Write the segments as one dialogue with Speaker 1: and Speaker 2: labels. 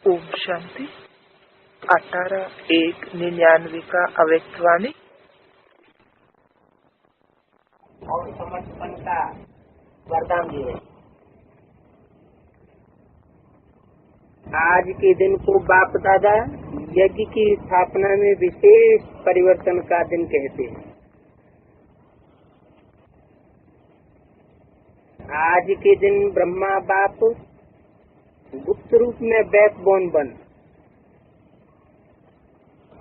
Speaker 1: ओम शांति 18/1/99 का अव्यक्तवाणी
Speaker 2: और समर्पण का वरदान दिए। आज के दिन को बाप दादा यज्ञ की स्थापना में विशेष परिवर्तन का दिन कहते हैं। आज के दिन ब्रह्मा बाप गुप्त रूप में बैकबोन बन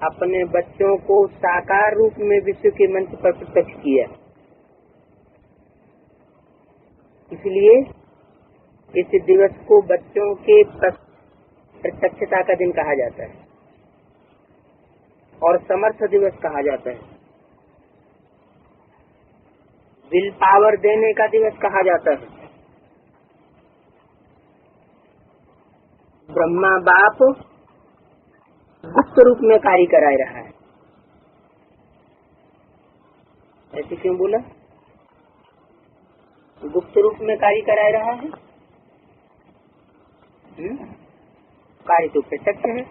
Speaker 2: अपने बच्चों को साकार रूप में विश्व के मंच पर प्रत्यक्ष किया। इसलिए इस दिवस को बच्चों के प्रत्यक्षता का दिन कहा जाता है और समर्थ दिवस कहा जाता है। विल पावर देने का दिवस कहा जाता है। ब्रह्मा बाप गुप्त रूप में कार्य करा रहा है। ऐसे क्यों बोला? गुप्त रूप में कार्य करा रहा है। कार्य तो प्रत्यक्ष है,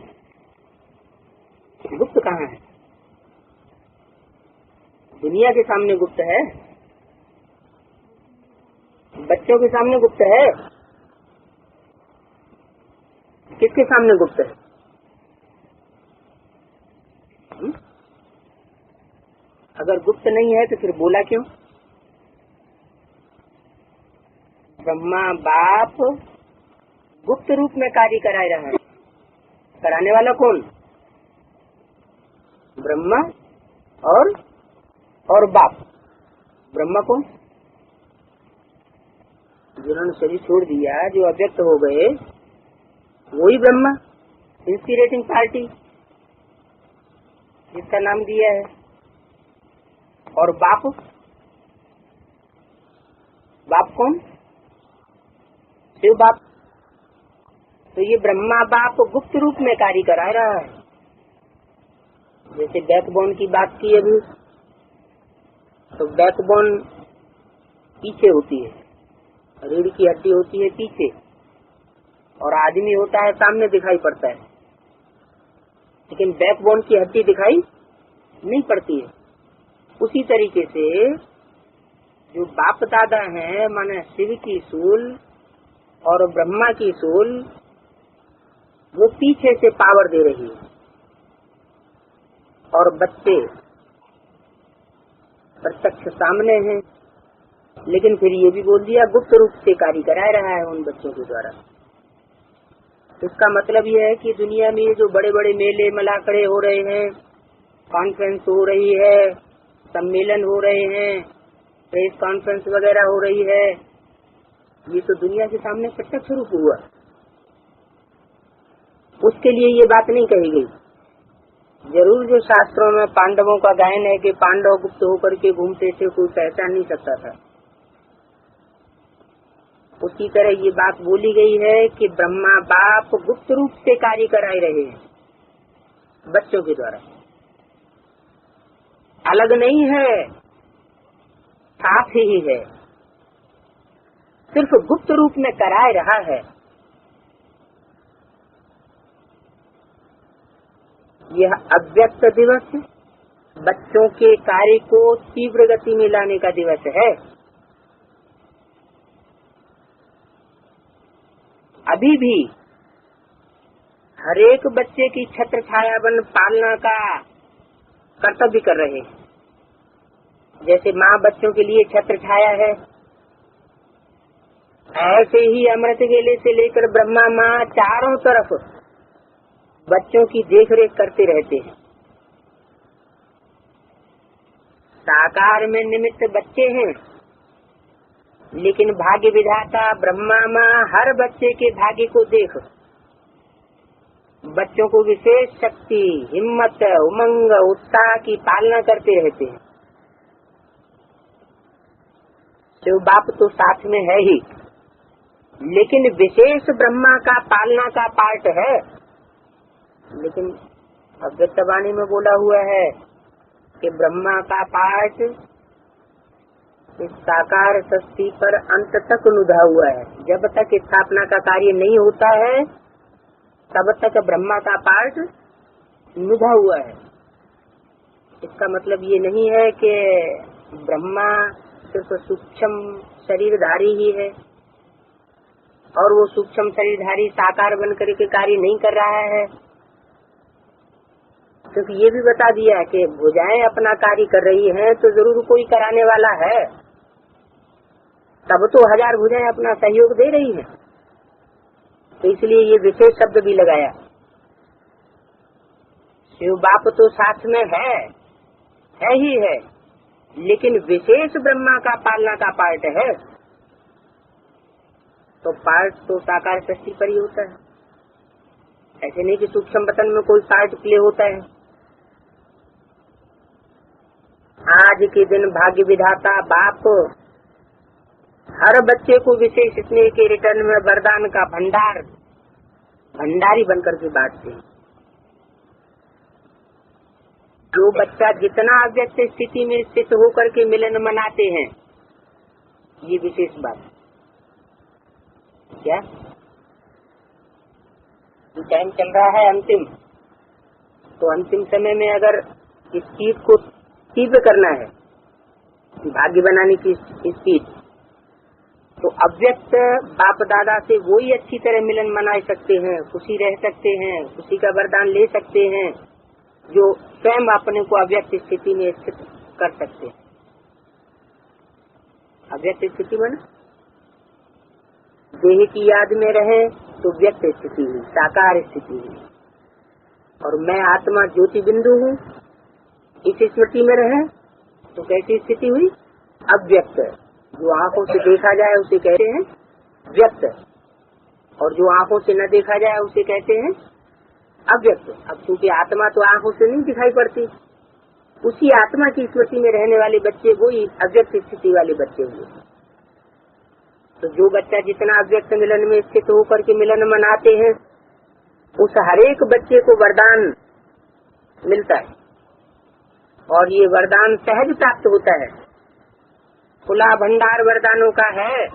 Speaker 2: गुप्त कहाँ है? दुनिया के सामने गुप्त है, बच्चों के सामने गुप्त है। किसके सामने गुप्त है? अगर गुप्त नहीं है तो फिर बोला क्यों? ब्रह्मा बाप गुप्त रूप में कार्य करा रहा है। कराने वाला कौन? ब्रह्मा और बाप। ब्रह्मा कौन? जिन्होंने शरीर छोड़ दिया, जो अव्यक्त हो गए, वही ब्रह्मा, इंस्पिरेटिंग पार्टी जिसका नाम दिया है। और बाप कौन? शिव बाप। तो ये ब्रह्मा बाप गुप्त रूप में कार्य करा रहा है। जैसे बैकबोन की बात की अभी, तो बैकबोन पीछे होती है, रीढ़ की हड्डी होती है पीछे, और आदमी होता है सामने दिखाई पड़ता है, लेकिन बैकबोन की हड्डी दिखाई नहीं पड़ती है। उसी तरीके से जो बाप दादा हैं, माने शिव की सूल और ब्रह्मा की सूल, वो पीछे से पावर दे रही है और बच्चे प्रत्यक्ष सामने हैं। लेकिन फिर ये भी बोल दिया गुप्त रूप से कार्य करा रहा है उन बच्चों के द्वारा। इसका मतलब यह है कि दुनिया में जो बड़े बड़े मेले मलाकड़े हो रहे हैं, कॉन्फ्रेंस हो रही है, सम्मेलन हो रहे हैं, प्रेस कॉन्फ्रेंस वगैरह हो रही है, ये तो दुनिया के सामने प्रत्यक्ष रूप हुआ। उसके लिए ये बात नहीं कही गई। जरूर जो शास्त्रों में पांडवों का गायन है कि पांडव गुप्त होकर के घूमते थे, कोई पहचान नहीं सकता था, उसी तरह ये बात बोली गई है कि ब्रह्मा बाप गुप्त रूप से कार्य कराए रहे हैं बच्चों के द्वारा। अलग नहीं है, साथ ही है, सिर्फ गुप्त रूप में कराए रहा है। यह अव्यक्त दिवस बच्चों के कार्य को तीव्र गति में लाने का दिवस है। अभी भी हरेक बच्चे की छत्र छाया बन पालना का कर्तव्य कर रहे हैं। जैसे माँ बच्चों के लिए छत्र छाया है, ऐसे ही अमृत वेले से लेकर ब्रह्मा माँ चारों तरफ बच्चों की देखरेख करते रहते हैं। साकार में निमित्त बच्चे हैं, लेकिन भाग्य विधाता ब्रह्मा माँ हर बच्चे के भाग्य को देख बच्चों को विशेष शक्ति, हिम्मत, उमंग, उत्साह की पालना करते रहते हैं। शिव बाप तो साथ में है ही, लेकिन विशेष ब्रह्मा का पालना का पार्ट है। लेकिन अव्यक्तवाणी में बोला हुआ है कि ब्रह्मा का पार्ट इस साकार सृष्टि पर अंत तक लुधा हुआ है। जब तक स्थापना का कार्य नहीं होता है, तब तक ब्रह्मा का पार्ट निभा हुआ है। इसका मतलब ये नहीं है कि ब्रह्मा सिर्फ सूक्ष्म शरीरधारी ही है और वो सूक्ष्म शरीरधारी साकार बन करके कार्य नहीं कर रहा है, क्योंकि ये भी बता दिया कि भुजाएं अपना कार्य कर रही हैं तो जरूर कोई कराने वाला है, तब तो 1000 भुजाएं अपना सहयोग दे रही हैं। तो इसलिए ये विशेष शब्द भी लगाया। शिव बाप तो साथ में है ही है, लेकिन विशेष ब्रह्मा का पालना का पार्ट है, तो पार्ट तो साकार सृष्टि पर ही होता है। ऐसे नहीं कि सूक्ष्म बतन में कोई पार्ट प्ले होता है। आज के दिन भाग्य विधाता बाप हर बच्चे को विशेष स्नेह के रिटर्न में वरदान का भंडारी बनकर के बांटते हैं। जो बच्चा जितना अव्यक्त स्थिति में स्थित होकर के मिलन मनाते हैं, ये विशेष बात क्या टाइम चल रहा है अंतिम, तो अंतिम समय में अगर इस चीज को तीव्र करना है, भाग्य बनाने की स्पीड, तो अव्यक्त बाप दादा से वही अच्छी तरह मिलन मना सकते हैं, खुशी रह सकते हैं, खुशी का वरदान ले सकते हैं, जो स्वयं अपने को अव्यक्त स्थिति में स्थित कर सकते हैं। अव्यक्त स्थिति में देह की याद में रहे तो व्यक्त स्थिति हुई, साकार स्थिति हुई, और मैं आत्मा ज्योति बिंदु हूँ, इस स्मृति में रहे तो कैसी स्थिति हुई? अव्यक्त। जो आंखों से देखा जाए उसे कहते हैं व्यक्त, और जो आंखों से न देखा जाए उसे कहते हैं अव्यक्त। अब क्योंकि आत्मा तो आंखों से नहीं दिखाई पड़ती, उसी आत्मा की स्मृति में रहने वाले बच्चे वही अव्यक्त स्थिति वाले बच्चे हुए। तो जो बच्चा जितना अव्यक्त मिलन में स्थित होकर के मिलन मनाते हैं, उस हरेक बच्चे को वरदान मिलता है, और ये वरदान सहज प्राप्त होता है। खुला भंडार वरदानों का है,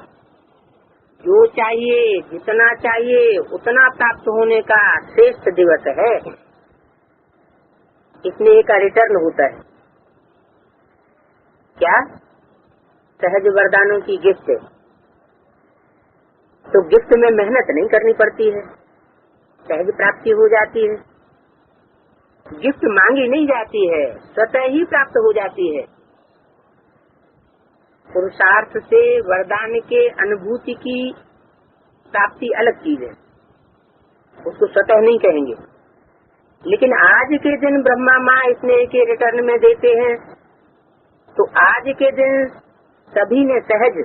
Speaker 2: जो चाहिए जितना चाहिए उतना प्राप्त होने का श्रेष्ठ दिवस है। इसमें का रिटर्न होता है क्या? सहज वरदानों की गिफ्ट। तो गिफ्ट में मेहनत नहीं करनी पड़ती है, सहज प्राप्ति हो जाती है। गिफ्ट मांगी नहीं जाती है, स्वतः ही प्राप्त हो जाती है। पुरुषार्थ से वरदान के अनुभूति की प्राप्ति अलग चीज है, उसको स्वतः नहीं कहेंगे। लेकिन आज के दिन ब्रह्मा माँ स्नेह के रिटर्न में देते हैं, तो आज के दिन सभी ने सहज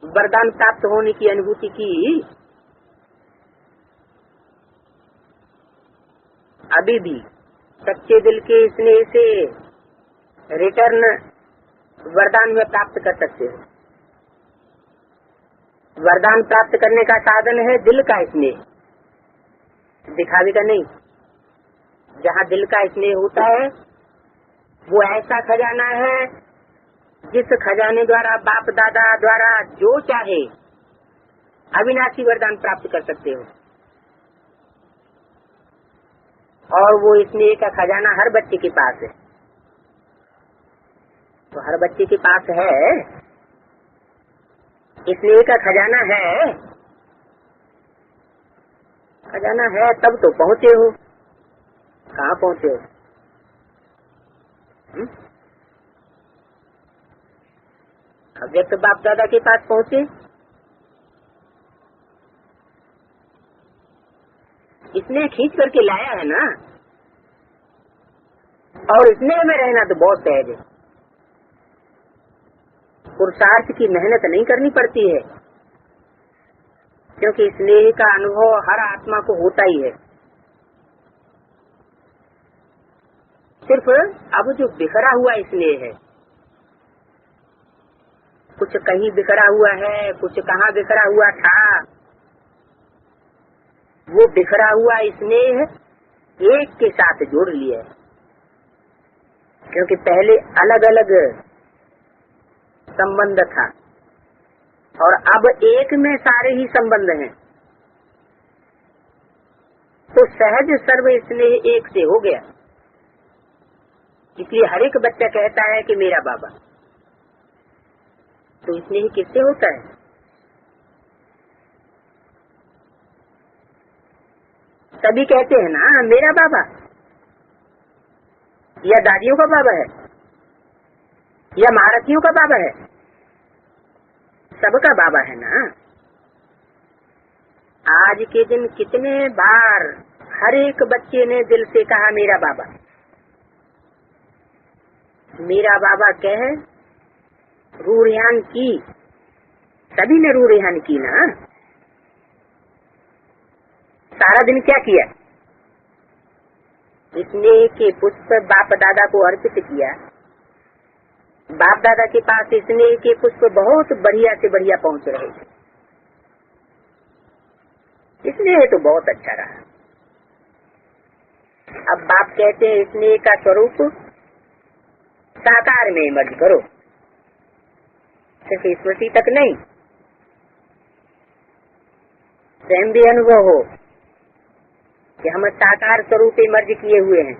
Speaker 2: वरदान प्राप्त होने की अनुभूति की। अभी भी सच्चे दिल के स्नेह से रिटर्न वरदान में प्राप्त कर सकते हो। वरदान प्राप्त करने का साधन है दिल का स्नेह, दिखावे का नहीं। जहाँ दिल का स्नेह होता है वो ऐसा खजाना है जिस खजाने द्वारा बाप दादा द्वारा जो चाहे अविनाशी वरदान प्राप्त कर सकते हो। और वो स्नेह का खजाना हर बच्चे के पास है। तो हर बच्चे के पास है, स्नेह का खजाना है। खजाना है तब तो पहुँचे हो। कहाँ पहुँचे हो? अव्यक्त बाप दादा के पास पहुँचे, इसने खींच करके लाया है ना, और स्नेह में रहना तो बहुत सहज है। पुरुषार्थ की मेहनत नहीं करनी पड़ती है, क्योंकि स्नेह का अनुभव हर आत्मा को होता ही है। सिर्फ अब जो बिखरा हुआ स्नेह है, कुछ कहीं बिखरा हुआ है, कुछ कहाँ बिखरा हुआ था, वो बिखरा हुआ स्नेह एक के साथ जोड़ लिया है। क्योंकि पहले अलग अलग संबंध था और अब एक में सारे ही संबंध हैं। तो सहज सर्व स्नेह एक से हो गया। इसलिए हर एक बच्चा कहता है कि मेरा बाबा। तो स्नेह किससे होता है? सभी कहते हैं ना मेरा बाबा, या दादियों का बाबा है, या महारथियों का बाबा है, सबका बाबा है ना। आज के दिन कितने बार हर एक बच्चे ने दिल से कहा मेरा बाबा। मेरा बाबा कह रू रेहान की, सभी ने रू रेहान की ना। सारा दिन क्या किया? स्नेह के पुष्प बाप दादा को अर्पित किया। बाप दादा के पास स्नेह के पुष्प बहुत बढ़िया से बढ़िया पहुंच रहे थे, स्नेह तो बहुत अच्छा रहा। अब बाप कहते हैं स्नेह का स्वरूप साकार में मर्ज करो, सिर्फ स्मृति तक नहीं, स्वयं भी अनुभव हो कि हम साकार स्वरूप मर्ज किए हुए हैं,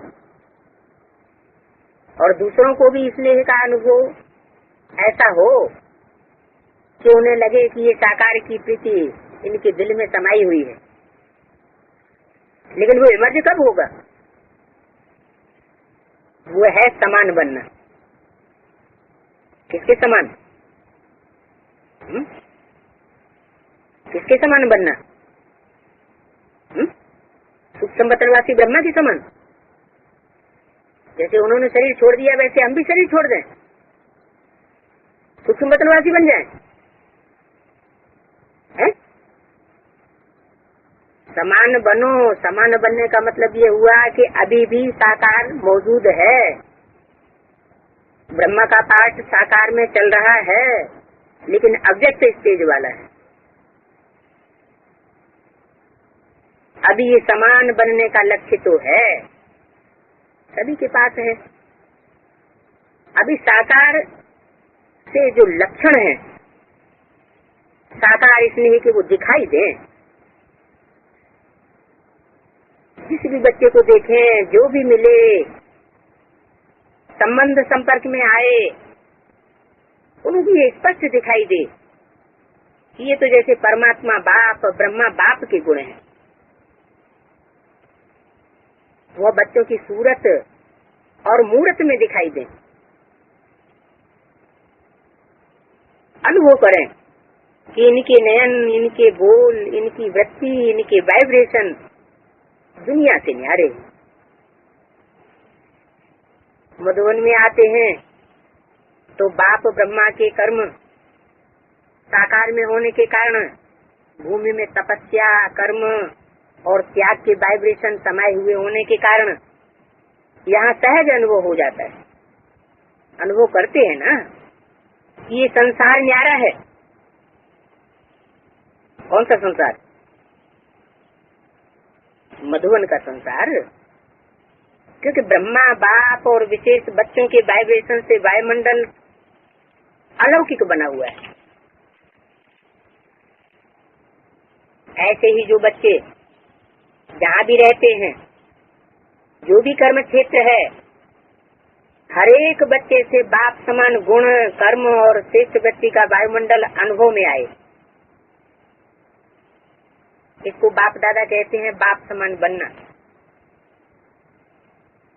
Speaker 2: और दूसरों को भी स्नेह का अनुभव ऐसा हो कि उन्हें लगे कि ये साकार की प्रीति इनके दिल में समाई हुई है। लेकिन वो इमर्ज कब होगा? वो है समान बनना। किसके समान? किसके समान बनना? सूक्ष्म बतलवासी ब्रह्मा के समान। जैसे उन्होंने शरीर छोड़ दिया वैसे हम भी शरीर छोड़ दें, सूक्ष्म बतलवासी बन जाएं, हैं? समान बनो। समान बनने का मतलब ये हुआ कि अभी भी साकार मौजूद है। ब्रह्मा का पाठ साकार में चल रहा है, लेकिन अव्यक्त स्टेज वाला है। अभी ये समान बनने का लक्ष्य तो है, सभी के पास है। अभी साकार से जो लक्षण है, साकार इसलिए कि वो दिखाई दे। जिस भी बच्चे को देखें, जो भी मिले, संबंध संपर्क में आए, उन्हें भी ये स्पष्ट दिखाई दे कि ये तो जैसे परमात्मा बाप, ब्रह्मा बाप के गुण हैं। वह बच्चों की सूरत और मूर्त में दिखाई दे। अनुभव करें कि इनके नयन, इनके बोल, इनकी वृत्ति, इनके वाइब्रेशन दुनिया से न्यारे। मधुवन में आते हैं तो बाप ब्रह्मा के कर्म साकार में होने के कारण भूमि में तपस्या, कर्म और त्याग के वाइब्रेशन समाये हुए होने के कारण यहाँ सहज अनुभव हो जाता है। अनुभव करते हैं ना कि ये संसार न्यारा है। कौन सा संसार? मधुवन का संसार। क्योंकि ब्रह्मा बाप और विशेष बच्चों के वाइब्रेशन से वायुमंडल अलौकिक बना हुआ है। ऐसे ही जो बच्चे जहाँ भी रहते हैं, जो भी कर्म क्षेत्र है, हर एक बच्चे से बाप समान गुण, कर्म और श्रेष्ठ व्यक्ति का वायुमंडल अनुभव में आए। इसको बाप दादा कहते हैं बाप समान बनना।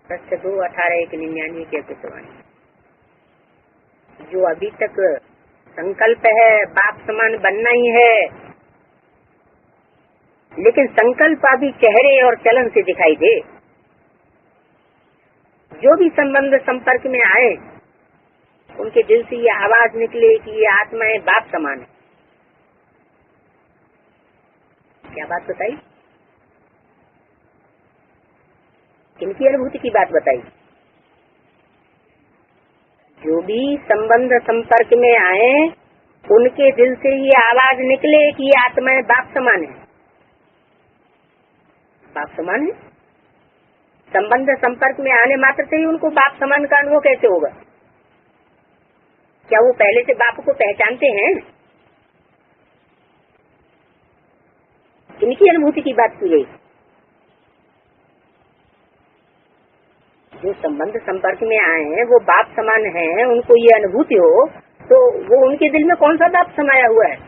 Speaker 2: 2:18-1:99 के पिछवाणी। जो अभी तक संकल्प है बाप समान बनना ही है, लेकिन संकल्प अभी चेहरे और चलन से दिखाई दे। जो भी संबंध संपर्क में आए, उनके दिल से ये आवाज निकले कि ये आत्माएं बाप समान है। क्या बात बताई? किनकी अनुभूति की बात बताई? जो भी संबंध संपर्क में आए, उनके दिल से ये आवाज निकले कि ये आत्माएं बाप समान है। बाप समान है। संबंध संपर्क में आने मात्र से ही उनको बाप समान का अनुभव कैसे होगा? क्या वो पहले से बाप को पहचानते हैं? इनकी अनुभूति की बात की गई। जो संबंध संपर्क में आए हैं वो बाप समान हैं, उनको ये अनुभूति हो तो वो उनके दिल में कौन सा बाप समाया हुआ है?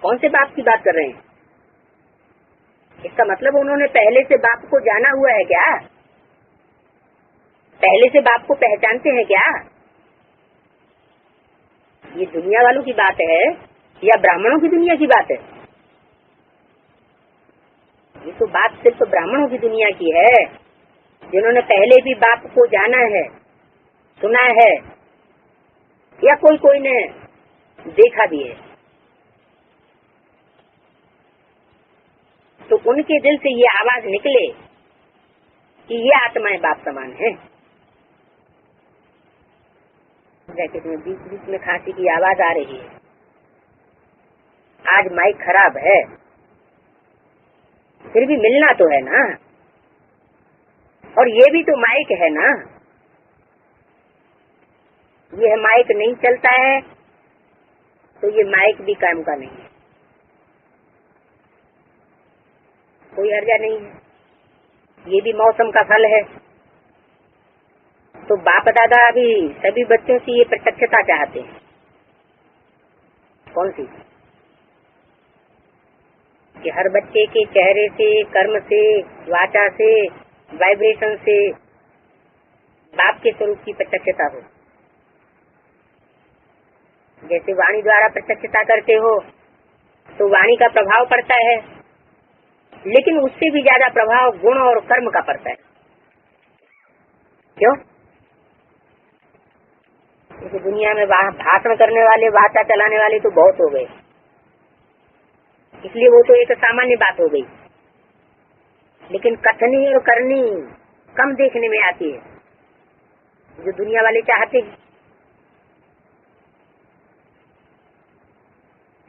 Speaker 2: कौन से बाप की बात कर रहे हैं? इसका मतलब उन्होंने पहले से बाप को जाना हुआ है क्या? पहले से बाप को पहचानते हैं क्या? ये दुनिया वालों की बात है या ब्राह्मणों की दुनिया की बात है? ये तो बात सिर्फ ब्राह्मणों की दुनिया की है, जिन्होंने पहले भी बाप को जाना है, सुना है, या कोई ने देखा भी है। तो उनके दिल से ये आवाज निकले कि ये आत्माएं बाप समान है। ब्रैकेट में बीच बीच में खांसी की आवाज आ रही है। आज माइक खराब है, फिर भी मिलना तो है ना, और ये भी तो माइक है ना। ये माइक नहीं चलता है तो ये माइक भी काम का नहीं है, कोई हर्जा नहीं है। ये भी मौसम का फल है। तो बाप दादा अभी सभी बच्चों से ये प्रत्यक्षता चाहते हैं। कौन सी? कि हर बच्चे के चेहरे से, कर्म से, वाचा से, वाइब्रेशन से बाप के स्वरूप की प्रत्यक्षता हो। जैसे वाणी द्वारा प्रत्यक्षता करते हो तो वाणी का प्रभाव पड़ता है, लेकिन उससे भी ज्यादा प्रभाव गुण और कर्म का पड़ता है। क्यों? क्योंकि दुनिया में भाषण करने वाले, वाचा चलाने वाले तो बहुत हो गए, इसलिए वो तो एक सामान्य बात हो गई। लेकिन कथनी और करनी कम देखने में आती है, जो दुनिया वाले चाहते हैं।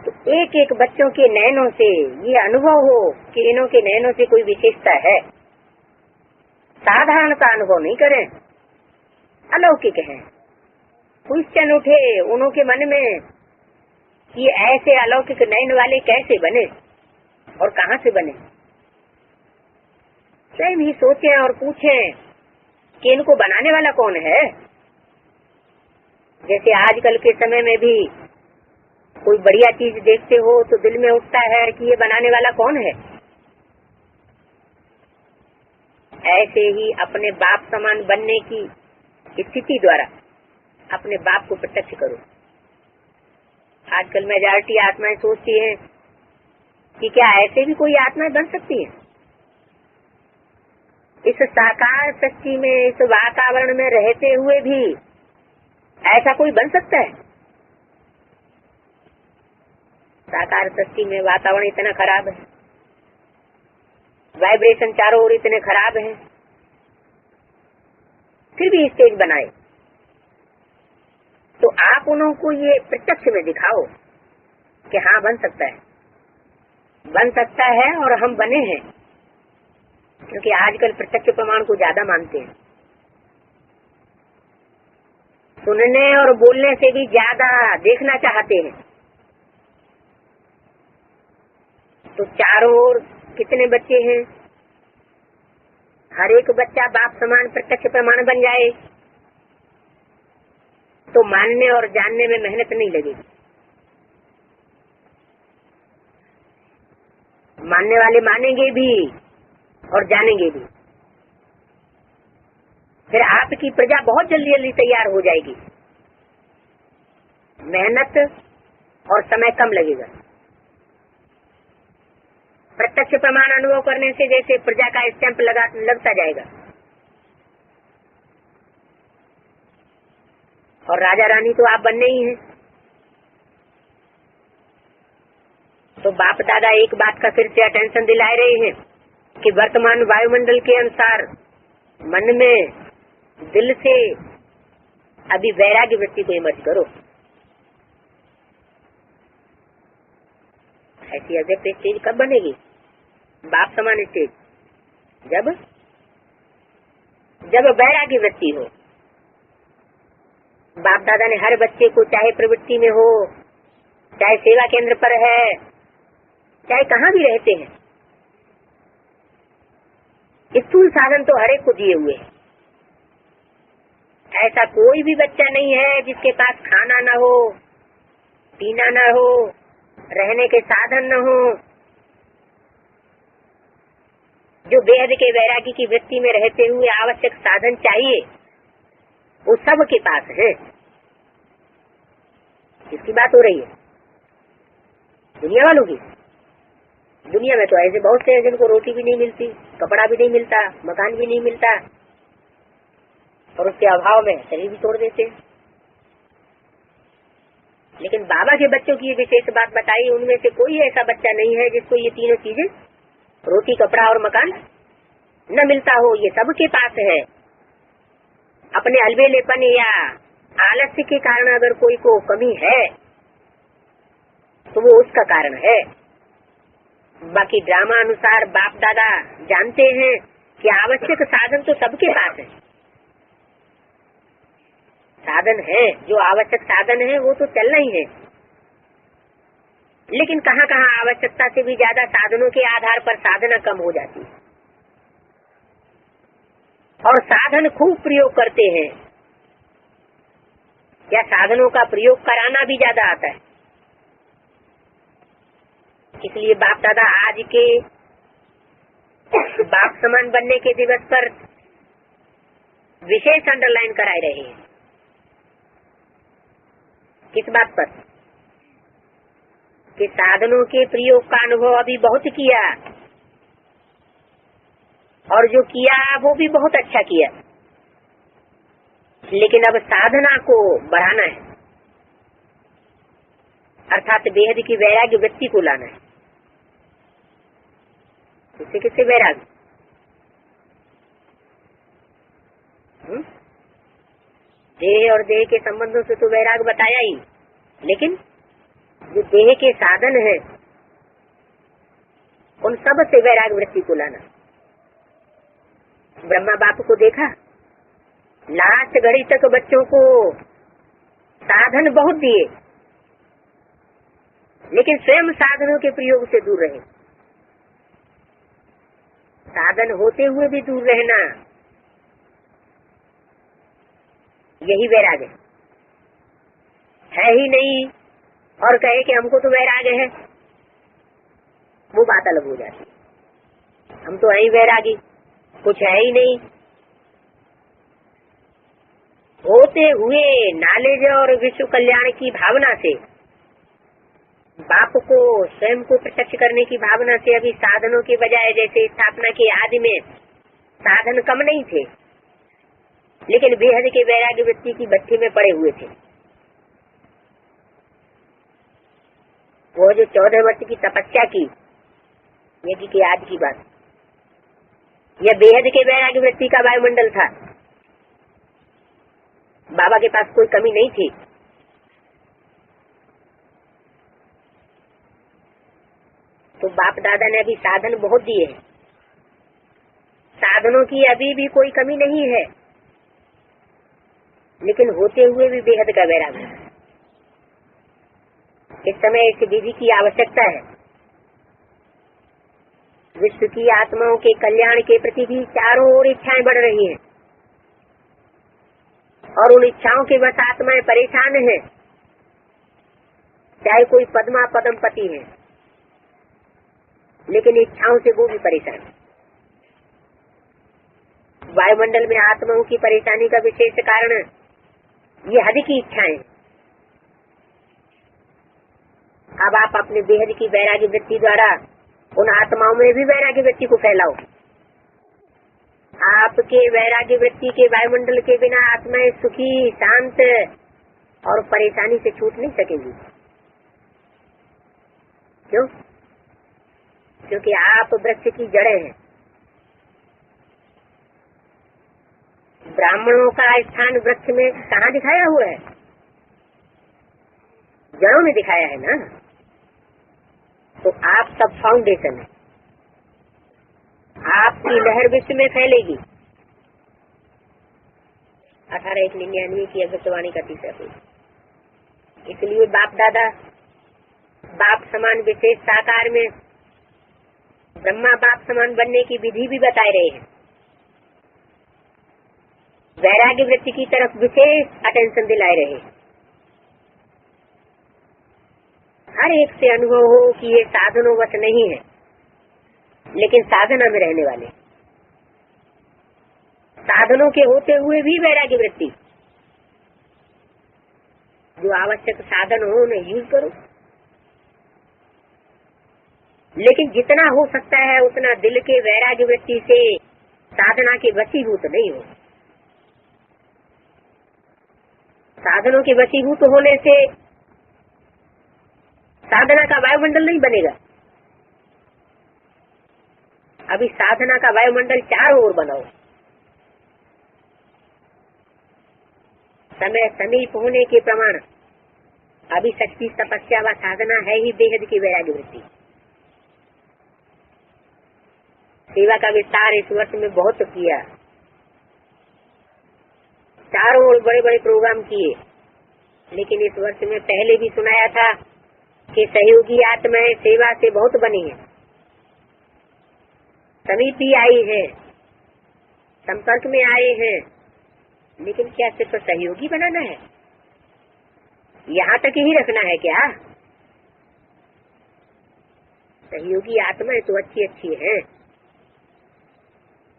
Speaker 2: तो एक एक बच्चों के नैनों से ये अनुभव हो कि इन्हों के नैनों से कोई विशेषता है। साधारणता अनुभव नहीं करें, अलौकिक है। क्वेश्चन उठे उन्हों के मन में कि ये ऐसे अलौकिक नैन वाले कैसे बने और कहाँ से बने। स्वयं ही सोचें और पूछें कि इनको बनाने वाला कौन है। जैसे आजकल के समय में भी कोई बढ़िया चीज देखते हो तो दिल में उठता है कि ये बनाने वाला कौन है। ऐसे ही अपने बाप समान बनने की स्थिति द्वारा अपने बाप को प्रत्यक्ष करो। आजकल मेजॉरिटी आत्माएं सोचती हैं कि क्या ऐसे भी कोई आत्माएं बन सकती हैं। इस साकार सृष्टि में, इस वातावरण में रहते हुए भी ऐसा कोई बन सकता है? साकार सृष्टि में वातावरण इतना खराब है, वाइब्रेशन चारों ओर इतने खराब हैं, फिर भी स्टेज बनाए। तो आप उनको ये प्रत्यक्ष में दिखाओ कि हाँ बन सकता है, बन सकता है और हम बने हैं। क्योंकि आजकल प्रत्यक्ष प्रमाण को ज्यादा मानते हैं, सुनने और बोलने से भी ज्यादा देखना चाहते हैं। तो चारों ओर कितने बच्चे हैं, हर एक बच्चा बाप समान प्रत्यक्ष प्रमाण बन जाए तो मानने और जानने में मेहनत नहीं लगेगी। मानने वाले मानेंगे भी और जानेंगे भी। फिर आपकी प्रजा बहुत जल्दी जल्दी तैयार हो जाएगी, मेहनत और समय कम लगेगा। प्रत्यक्ष प्रमाण अनुभव करने से जैसे प्रजा का स्टैंप लगता जाएगा। और राजा रानी तो आप बनने ही हैं। तो बाप दादा एक बात का फिर से अटेंशन दिला रहे हैं कि वर्तमान वायुमंडल के अनुसार मन में, दिल से अभी वैराग्य वृत्ति को इमर्ज करो। ऐसी अजब स्टेज कब बनेगी? बाप समान स्टेज जब वैराग्य वृत्ति हो। बाप दादा ने हर बच्चे को, चाहे प्रवृत्ति में हो, चाहे सेवा केंद्र पर है, चाहे कहाँ भी रहते हैं, स्थूल साधन तो हर एक को दिए हुए हैं। ऐसा कोई भी बच्चा नहीं है जिसके पास खाना न हो, पीना न हो, रहने के साधन न हो। जो बेहद के वैरागी की वृत्ति में रहते हुए आवश्यक साधन चाहिए वो सब के पास है। किसकी बात हो रही है? दुनिया वालों की। दुनिया में तो ऐसे बहुत से हैं जिनको रोटी भी नहीं मिलती, कपड़ा भी नहीं मिलता, मकान भी नहीं मिलता, और उसके अभाव में शरीर भी तोड़ देते। लेकिन बाबा के बच्चों की ये विशेष बात बताई, उनमें से कोई ऐसा बच्चा नहीं है जिसको ये तीनों चीजें, रोटी, कपड़ा और मकान, न मिलता हो। ये सबके पास है। अपने अलबेलेपन या आलस्य के कारण अगर कोई को कमी है तो वो उसका कारण है। बाकी ड्रामा अनुसार बाप दादा जानते हैं कि आवश्यक साधन तो सबके पास है। साधन है, जो आवश्यक साधन है वो तो चलना ही है। लेकिन कहाँ कहाँ आवश्यकता से भी ज्यादा साधनों के आधार पर साधना कम हो जाती है, और साधन खूब प्रयोग करते हैं, या साधनों का प्रयोग कराना भी ज्यादा आता है। इसलिए बाप दादा आज के बाप समान बनने के दिवस पर विशेष अंडरलाइन कराए रहे हैं। किस बात पर? कि साधनों के प्रयोग का अनुभव अभी बहुत किया, और जो किया वो भी बहुत अच्छा किया, लेकिन अब साधना को बढ़ाना है, अर्थात बेहद की वैराग्य वृत्ति को लाना है। किससे किससे वैराग्य? देह और देह के संबंधों से तो वैराग बताया ही, लेकिन जो देह के साधन है उन सब से वैराग वृत्ति को लाना। ब्रह्मा बाप को देखा, लास्ट घड़ी तक बच्चों को साधन बहुत दिए, लेकिन स्वयं साधनों के प्रयोग से दूर रहे। साधन होते हुए भी दूर रहना, यही वैराग है ही नहीं। और कहे कि हमको तो वैराग है, वो बात अलग हो जाती। हम तो है ही वैरागी, कुछ है ही नहीं। होते हुए नॉलेज और विश्व कल्याण की भावना से, बाप को स्वयं को प्रत्यक्ष करने की भावना से अभी साधनों के बजाय, जैसे स्थापना के आदि में साधन कम नहीं थे, लेकिन बेहद के वैराग्य वृत्ति की भट्टी में पड़े हुए थे। वो जो 14 वर्ष की तपस्या की, यज्ञ की आज की बात, यह बेहद के वैराग्य वृत्ति का वायुमंडल था। बाबा के पास कोई कमी नहीं थी। तो बाप दादा ने अभी साधन बहुत दिए हैं, साधनों की अभी भी कोई कमी नहीं है, लेकिन होते हुए भी बेहद का वैराग्य है। इस समय इस विधि की आवश्यकता है। विश्व की आत्माओं के कल्याण के प्रति भी चारों ओर इच्छाएं बढ़ रही हैं, और उन इच्छाओं के बस आत्माएं परेशान हैं। चाहे कोई पद्मा पद्मपति है, लेकिन इच्छाओं से वो भी परेशान है। वायुमंडल में आत्माओं की परेशानी का विशेष कारण ये हद की इच्छाएं। अब आप अपने बेहद की वैराग्य वृत्ति द्वारा उन आत्माओं में भी वैराग्य वृत्ति को फैलाओ। आपके वैराग्य वृत्ति के वायुमंडल के बिना आत्माएं सुखी, शांत और परेशानी से छूट नहीं सकेंगी। क्यों? क्योंकि आप वृक्ष की जड़ें हैं। ब्राह्मणों का स्थान वृक्ष में कहाँ दिखाया हुआ है? जड़ों में दिखाया है ना। तो आप सब फाउंडेशन है, आपकी लहर विश्व में फैलेगी। 18/1/99 की अभक्तवाणी का तीसरा पेज। इसलिए बाप दादा बाप समान विशेष साकार में ब्रह्मा बाप समान बनने की विधि भी बताए रहे हैं। वैराग्य वृत्ति की तरफ विशेष अटेंशन दिलाए रहे। हर एक से अनुभव हो कि ये साधनोवश नहीं है, लेकिन साधना में रहने वाले, साधनों के होते हुए भी वैराग्य वृत्ति, जो आवश्यक साधन हो उन्हें यूज करो, लेकिन जितना हो सकता है उतना दिल के वैराग्य वृत्ति से साधना के वशीभूत नहीं हो। साधनों के वशीभूत होने से साधना का वायुमंडल नहीं बनेगा। अभी साधना का वायुमंडल चारों ओर बनाओ। समय समीप होने के प्रमाण अभी सच्ची तपस्या व साधना है ही बेहद की वैराग्य वृत्ति। सेवा का विस्तार इस वर्ष में बहुत किया, चारों ओर बड़े बड़े प्रोग्राम किए, लेकिन इस वर्ष में पहले भी सुनाया था कि सहयोगी आत्माएं सेवा से बहुत बनी है, समीप भी आई है, संपर्क में आए हैं, लेकिन क्या सिर्फ सहयोगी बनाना है? यहाँ तक ही रखना है क्या? सहयोगी आत्माएं तो अच्छी अच्छी हैं,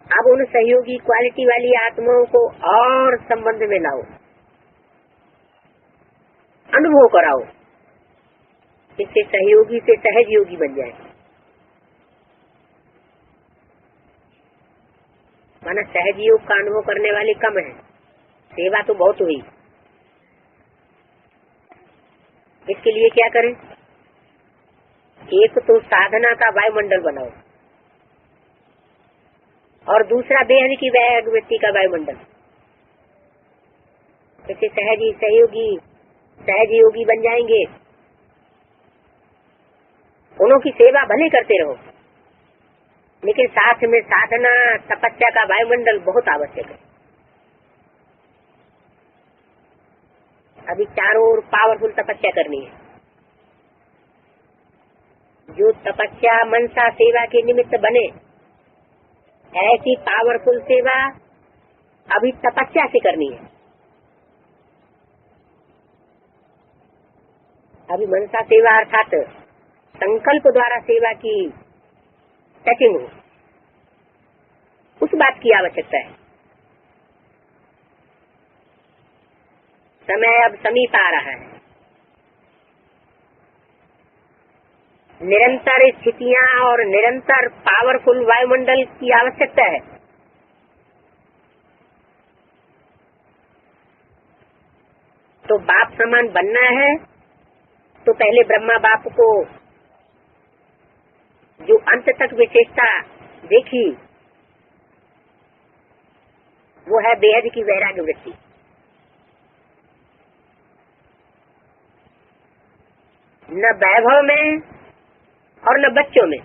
Speaker 2: अब उन सहयोगी क्वालिटी वाली आत्माओं को और संबंध में लाओ, अनुभव कराओ, इससे सहयोगी से सहज योगी बन जाए। माना सहज योग का अनुभव करने वाले कम है, सेवा तो बहुत हुई। इसके लिए क्या करें? एक तो साधना का वायुमंडल बनाओ और दूसरा बेहद की वैराग्य वृत्ति का वायुमंडल। इससे सहजी सहयोगी सहज योगी बन जाएंगे। उन्हों की सेवा भले करते रहो, लेकिन साथ में साधना तपस्या का वायुमंडल बहुत आवश्यक है। अभी चारों ओर पावरफुल तपस्या करनी है। जो तपस्या मनसा सेवा के निमित्त बने, ऐसी पावरफुल सेवा अभी तपस्या से करनी है। अभी मनसा सेवा अर्थात संकल्प द्वारा सेवा की टचिंग हो, उस बात की आवश्यकता है। समय अब समीप आ रहा है। निरंतर स्थितियां और निरंतर पावरफुल वायुमंडल की आवश्यकता है। तो बाप समान बनना है तो पहले ब्रह्मा बाप को जो अंत तक विशेषता देखी, वो है बेहद की वैराग्य वृत्ति। न वैभव में और न बच्चों में,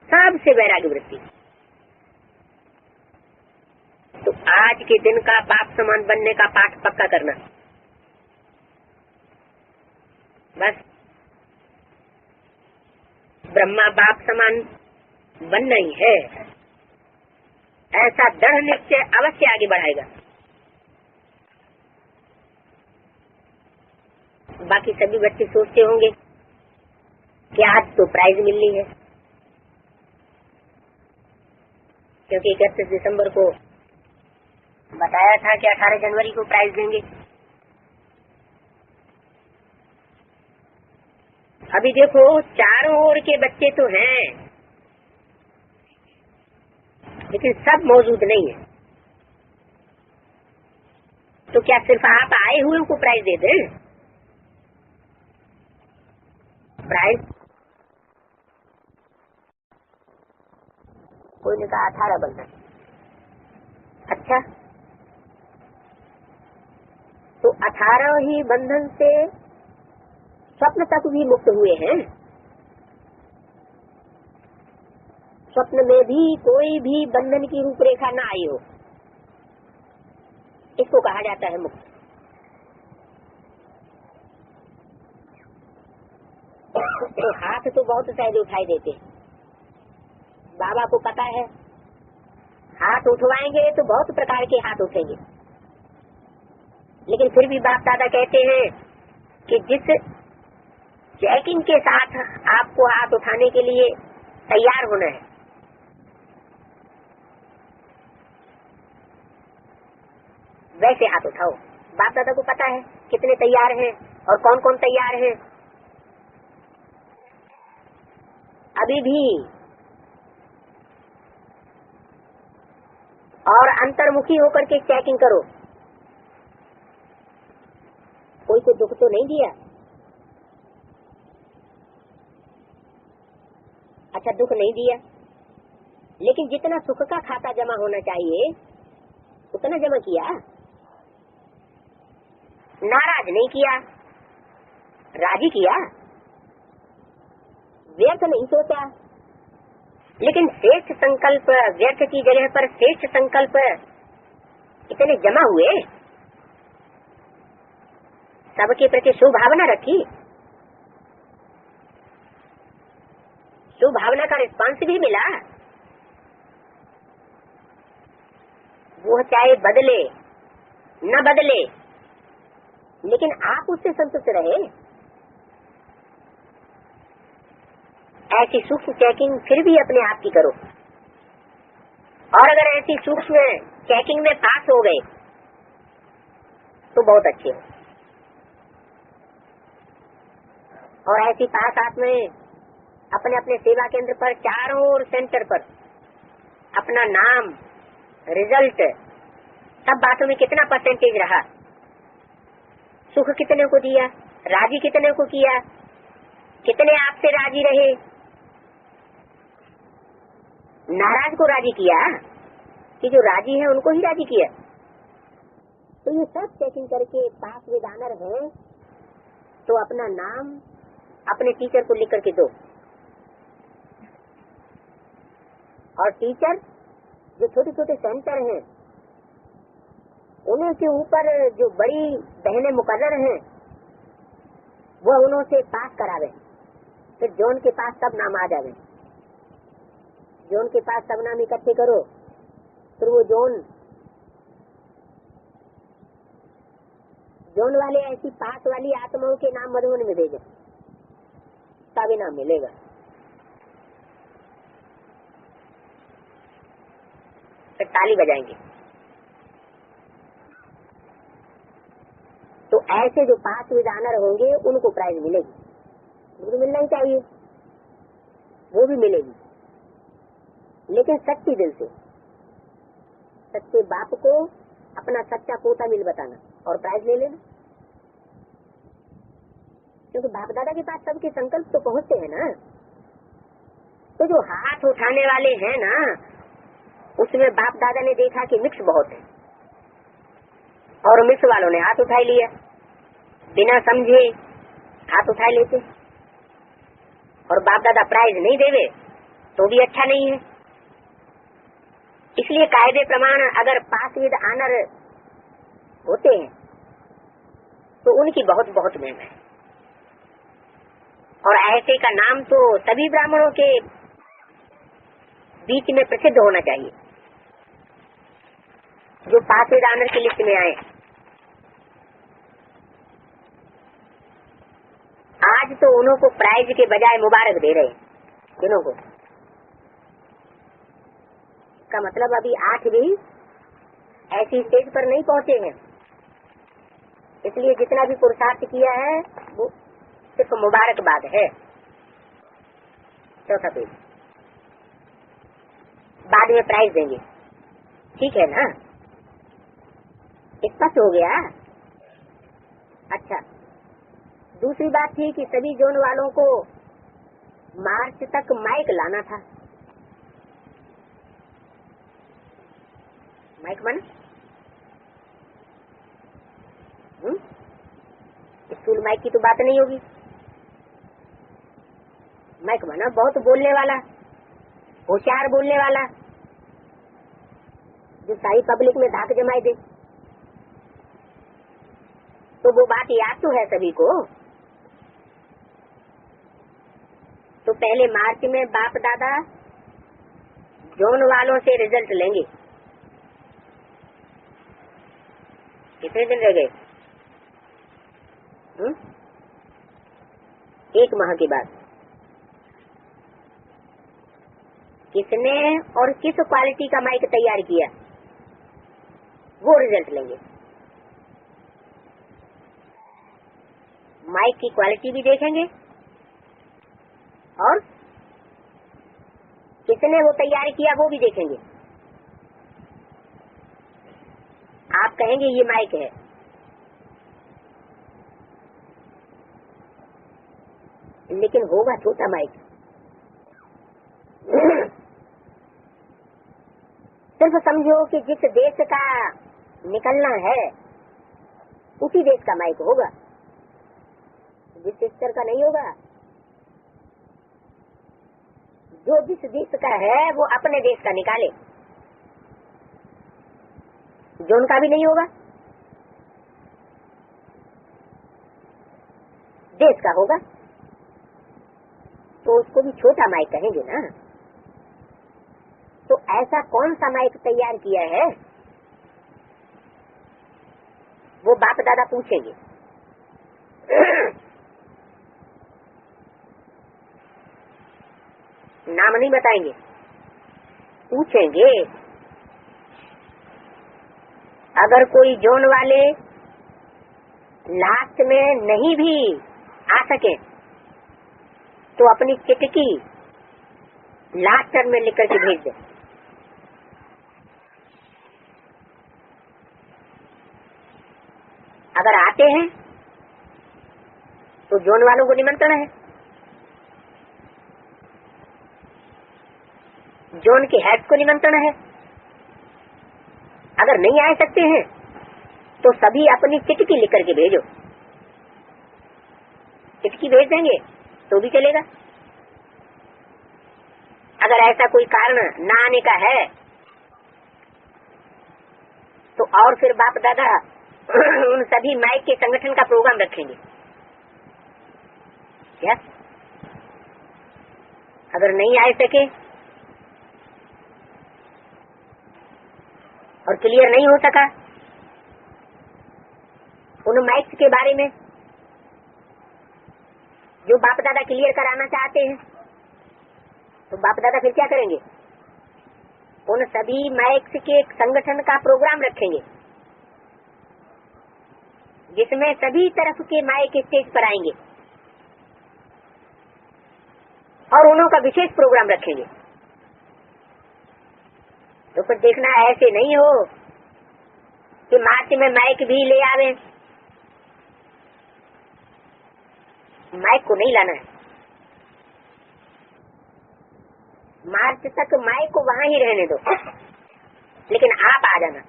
Speaker 2: सबसे वैराग्य वृत्ति। तो आज के दिन का बाप समान बनने का पाठ पक्का करना। बस ब्रह्मा बाप समान बनना ही है, ऐसा दृढ़ निश्चय अवश्य आगे बढ़ाएगा। बाकी सभी बच्चे सोचते होंगे कि आज तो प्राइज मिलनी है, क्योंकि 31 दिसंबर को बताया था कि 18 जनवरी को प्राइज देंगे। अभी देखो चारों ओर के बच्चे तो हैं, लेकिन सब मौजूद नहीं है। तो क्या सिर्फ आप आए हुए को प्राइज दे दें? प्राइज कोई ने कहा 18 बंधन। अच्छा, तो 18 ही बंधन से स्वप्न तक भी मुक्त हुए हैं। स्वप्न में भी कोई भी बंधन की रूपरेखा न आई हो, इसको कहा जाता है मुक्त। तो हाथ तो बहुत सहज उठाई देते हैं। बाबा को पता है हाथ उठवाएंगे तो बहुत प्रकार के हाथ उठेंगे, लेकिन फिर भी बाप दादा कहते हैं कि जिस चेकिंग के साथ आपको हाथ उठाने के लिए तैयार होना है, वैसे हाथ उठाओ। बाप दादा को पता है कितने तैयार हैं और कौन कौन तैयार है। अभी भी और अंतर्मुखी होकर के चेकिंग करो। कोई को दुख तो नहीं दिया? अच्छा, दुख नहीं दिया, लेकिन जितना सुख का खाता जमा होना चाहिए उतना जमा किया। नाराज नहीं किया, राजी किया, व्यर्थ नहीं सोचा। लेकिन श्रेष्ठ संकल्प, व्यर्थ की जगह पर श्रेष्ठ संकल्प इतने जमा हुए, सबके प्रति सुभावना रखी, सुभावना का रिस्पांस भी मिला। वो चाहे बदले न बदले, लेकिन आप उससे संतुष्ट रहे। ऐसी सूक्ष्म चेकिंग फिर भी अपने आप की करो, और अगर ऐसी सूक्ष्म चेकिंग में पास हो गए तो बहुत अच्छे हो। और ऐसी पास हाथ में अपने अपने सेवा केंद्र पर चारों ओर सेंटर पर अपना नाम, रिजल्ट, सब बातों में कितना परसेंटेज रहा, सुख कितने को दिया, राजी कितने को किया, कितने आपसे राजी रहे, नाराज को राजी किया कि जो राजी है उनको ही राजी किया। तो ये सब चेकिंग करके पास विद ऑनर है, तो अपना नाम अपने टीचर को लिख करके दो। और टीचर जो छोटे छोटे सेंटर हैं उन्हीं के ऊपर जो बड़ी बहनें मुकर्रर हैं वो उन्हों से पास करावे, फिर जोन के पास सब नाम आ जावे। जोन के पास सब नाम इकट्ठे करो, फिर वो जोन वाले ऐसी पास वाली आत्माओं के नाम मधुबन में भेजे, तब इनाम मिलेगा। फिर ताली बजाएंगे। तो ऐसे जो पास विद ऑनर होंगे उनको प्राइज मिलेगी, उनको मिलना ही चाहिए, वो भी मिलेगी, लेकिन सच्ची दिल से, सच्चे बाप को अपना सच्चा पोता मिल बताना और प्राइज ले लेना। क्योंकि बाप दादा के पास सबके संकल्प तो पहुंचते हैं ना। तो जो हाथ उठाने वाले हैं ना, उसमें बाप दादा ने देखा कि मिक्स बहुत है, और मिक्स वालों ने हाथ उठा लिया, बिना समझे हाथ उठा लेते, और बाप दादा प्राइज नहीं देवे तो भी अच्छा नहीं है। इसलिए कायदे प्रमाण अगर पास विद ऑनर होते हैं तो उनकी बहुत बहुत महिमा है। और ऐसे का नाम तो सभी ब्राह्मणों के बीच में प्रसिद्ध होना चाहिए जो पास विद ऑनर की लिस्ट में आए। आज तो उन्हों को प्राइज के बजाय मुबारक दे रहे हैं किन्हों को। का मतलब अभी 8 भी ऐसी स्टेज पर नहीं पहुंचे हैं, इसलिए जितना भी पुरुषार्थ किया है वो सिर्फ मुबारकबाद है। चौथा पेज, बाद में प्राइज देंगे, ठीक है ना? स्पष्ट हो गया? अच्छा, दूसरी बात थी कि सभी जोन वालों को मार्च तक माइक लाना था। माइक मन स्कूल माइक की तो बात नहीं होगी। माइक माना बहुत बोलने वाला, होशियार बोलने वाला, जो सारी पब्लिक में धाक जमाए दे। तो वो बात याद तो है सभी को। तो पहले मार्च में बाप दादा जोन वालों से रिजल्ट लेंगे कितने दिन रह गए? 1 माह के बाद किसने और किस क्वालिटी का माइक तैयार किया, वो रिजल्ट लेंगे। माइक की क्वालिटी भी देखेंगे और किसने वो तैयार किया वो भी देखेंगे। आप कहेंगे ये माइक है, लेकिन होगा छोटा माइक। सिर्फ समझो कि जिस देश का निकलना है उसी देश का माइक होगा, जिस स्तर का नहीं होगा। जो जिस देश का है वो अपने देश का निकाले, जो उनका भी नहीं होगा देश का होगा, तो उसको भी छोटा माइक कहेंगे ना। तो ऐसा कौन सा माइक तैयार किया है वो बाप दादा पूछेंगे। नाम नहीं बताएंगे, पूछेंगे। अगर कोई जोन वाले लास्ट में नहीं भी आ सके तो अपनी चिटकी लास्ट टर्म में लिख करके भेज दे। अगर आते हैं तो जोन वालों को निमंत्रण है, जोन के हेड को निमंत्रण है। अगर नहीं आ सकते हैं तो सभी अपनी चिटकी लिख करके भेजो। चिटकी भेज देंगे तो भी चलेगा। अगर ऐसा कोई कारण ना आने का है तो और फिर बाप दादा उन सभी माइक के संगठन का प्रोग्राम रखेंगे। क्या अगर नहीं आ सके और क्लियर नहीं हो सका उन माइक्स के बारे में जो बाप दादा क्लियर कराना चाहते हैं, तो बाप दादा फिर क्या करेंगे? उन सभी माइक्स के संगठन का प्रोग्राम रखेंगे जिसमें सभी तरफ के माइक स्टेज पर आएंगे और उन्हों का विशेष प्रोग्राम रखेंगे। तो फिर देखना ऐसे नहीं हो कि मार्च में माइक भी ले आवे। माइक को नहीं लाना है, मार्च तक माइक को वहां ही रहने दो, लेकिन आप आ जाना।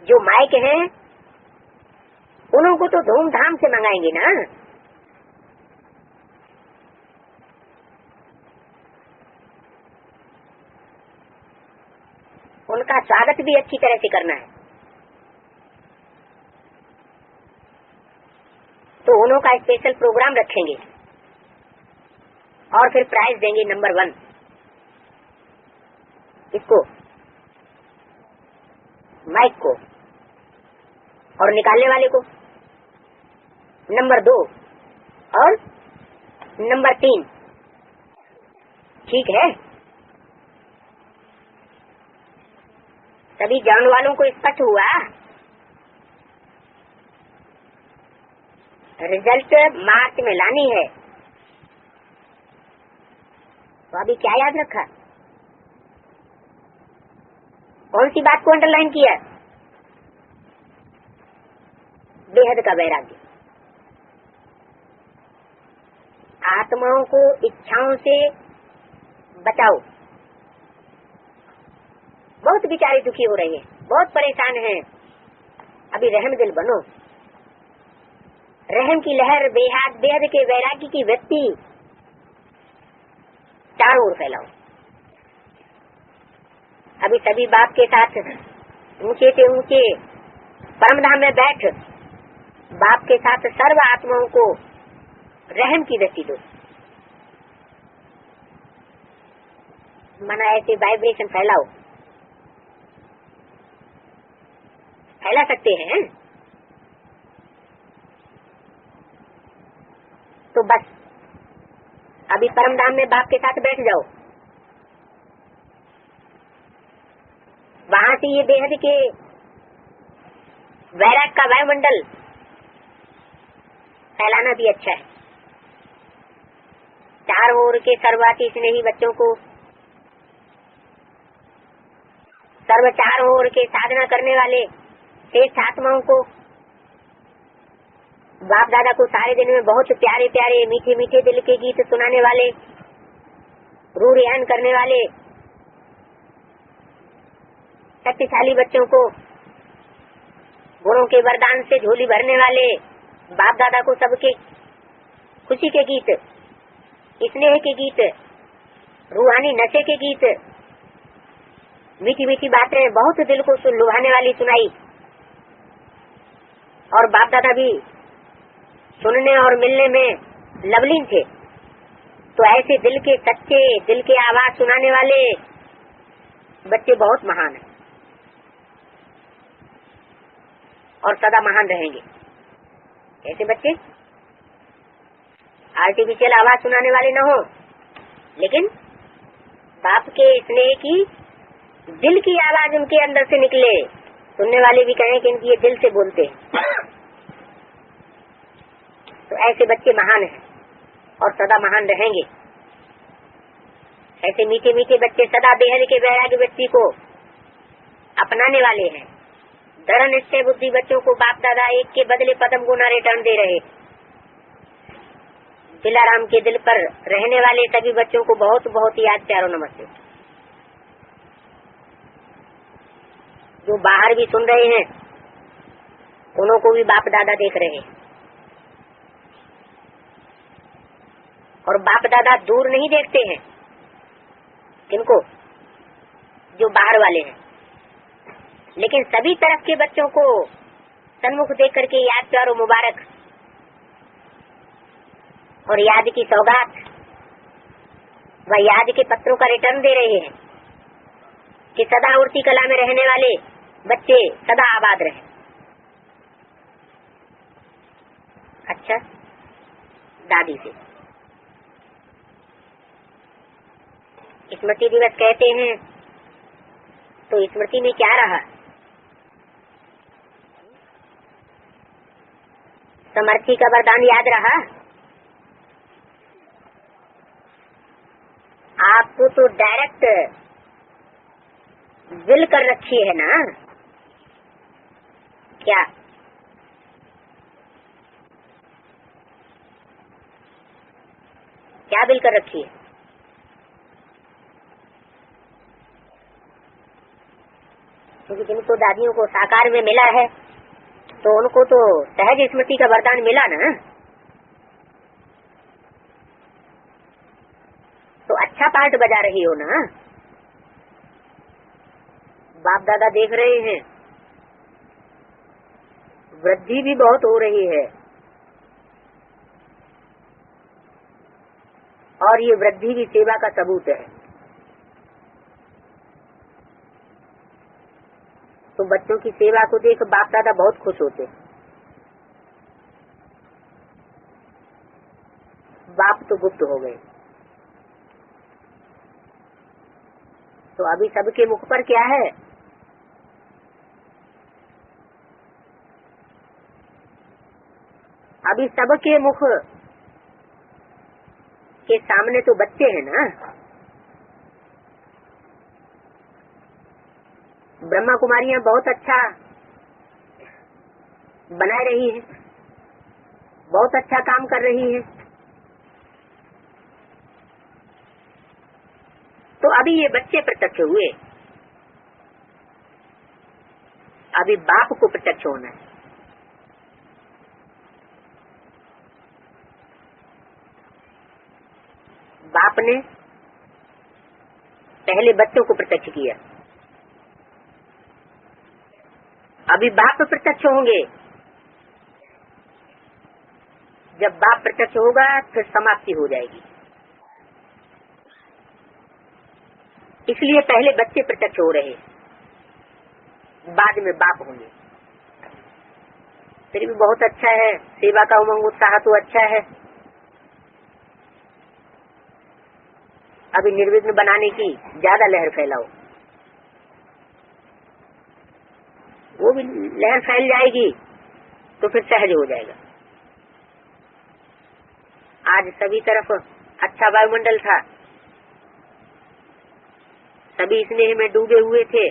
Speaker 2: जो माइक हैं उनको तो धूमधाम से मंगाएंगे ना। उनका स्वागत भी अच्छी तरह से करना है। तो उन्हों का स्पेशल प्रोग्राम रखेंगे और फिर प्राइज देंगे नंबर 1 इसको, माइक को, और निकालने वाले को नंबर 2 और नंबर 3। ठीक है? सभी जान वालों को स्पष्ट हुआ। रिजल्ट मार्च में लानी है, तो अभी क्या याद रखा? कौन सी बात को अंडरलाइन किया? बेहद का वैराग्य। आत्माओं को इच्छाओं से बचाओ। बहुत बेचारे दुखी हो रहे हैं, बहुत परेशान हैं। अभी रहम दिल बनो, रहम की लहर बेहद के वैराग्य की वृत्ति चारों ओर फैलाओ। अभी सभी बाप के साथ ऊंचे से ऊंचे परमधाम में बैठ बाप के साथ सर्व आत्माओं को रहम की दृष्टि दो। मना ऐसे वाइब्रेशन फैलाओ फैला सकते हैं। तो बस अभी परमधाम में बाप के साथ बैठ जाओ, वहां से ये बेहद के वैराग का वायुमंडल फैलाना भी अच्छा है। चार ओर के सर्वाती स्नेही बच्चों को, सर्व चार ओर के साधना करने वाले श्रेष्ठ आत्माओं को, बाप दादा को सारे दिन में बहुत प्यारे प्यारे मीठे मीठे दिल के गीत सुनाने वाले, रूरियान करने वाले शक्तिशाली बच्चों को गुणों के वरदान से झोली भरने वाले बाप दादा को सबके खुशी के गीत, स्नेह के गीत, रूहानी नशे के गीत, मीठी मीठी बातें बहुत दिल को लुभाने वाली सुनाई। और बाप दादा भी सुनने और मिलने में लवलीन थे। तो ऐसे दिल के सच्चे, दिल के आवाज सुनाने वाले बच्चे बहुत महान हैं और सदा महान रहेंगे। ऐसे बच्चे आर्टिफिशियल आवाज सुनाने वाले न हो, लेकिन बाप के स्नेह की दिल की आवाज उनके अंदर से निकले, सुनने वाले भी कहें कि इनकी ये दिल से बोलते हैं। तो ऐसे बच्चे महान हैं और सदा महान रहेंगे। ऐसे मीठे मीठे बच्चे सदा बेहद के वैराग्य व्यक्ति को अपनाने वाले हैं। दृढ़ निश्चय बुद्धि बच्चों को बाप दादा एक के बदले पदम गुना रिटर्न दे रहे। दिलाराम के दिल पर रहने वाले सभी बच्चों को बहुत बहुत याद प्यारो नमस्ते। जो बाहर भी सुन रहे हैं उन्हों को भी बाप दादा देख रहे हैं। और बाप दादा दूर नहीं देखते हैं, किनको? जो बाहर वाले हैं। लेकिन सभी तरफ के बच्चों को सन्मुख देख करके याद प्यारो मुबारक और याद की सौगात व याद के पत्रों का रिटर्न दे रहे हैं कि सदा उड़ती कला में रहने वाले बच्चे सदा आबाद रहे। अच्छा, दादी से स्मृति दिवस कहते हैं, तो स्मृति में क्या रहा? समर्थी का वरदान याद रहा? आपको तो डायरेक्ट विल कर रखी है ना? क्या क्या विल कर रखी है? क्योंकि जिनको दादियों को साकार में मिला है तो उनको तो सहज स्मृति का वरदान मिला ना। तो अच्छा पार्ट बजा रही हो ना। बाप दादा देख रहे हैं, वृद्धि भी बहुत हो रही है और ये वृद्धि भी सेवा का सबूत है। तो बच्चों की सेवा को देख बाप दादा बहुत खुश होते। बाप तो गुप्त हो गए। तो अभी सबके मुख पर क्या है? अभी सबके मुख के सामने तो बच्चे हैं ना। ब्रह्मा कुमारियां बहुत अच्छा बनाए रही है, बहुत अच्छा काम कर रही है। तो अभी ये बच्चे प्रत्यक्ष हुए, अभी बाप को प्रत्यक्ष होना है। बाप ने पहले बच्चों को प्रत्यक्ष किया, अभी बाप प्रत्यक्ष होंगे। जब बाप प्रत्यक्ष होगा फिर समाप्ति हो जाएगी। इसलिए पहले बच्चे प्रत्यक्ष हो रहे, बाद में बाप होंगे। फिर भी बहुत अच्छा है, सेवा का उमंग उत्साह तो अच्छा है। अभी निर्विघ्न बनाने की ज्यादा लहर फैलाओ, वो भी लहर फैल जाएगी तो फिर सहज हो जाएगा। आज सभी तरफ अच्छा वायुमंडल था, सभी स्नेह में डूबे हुए थे,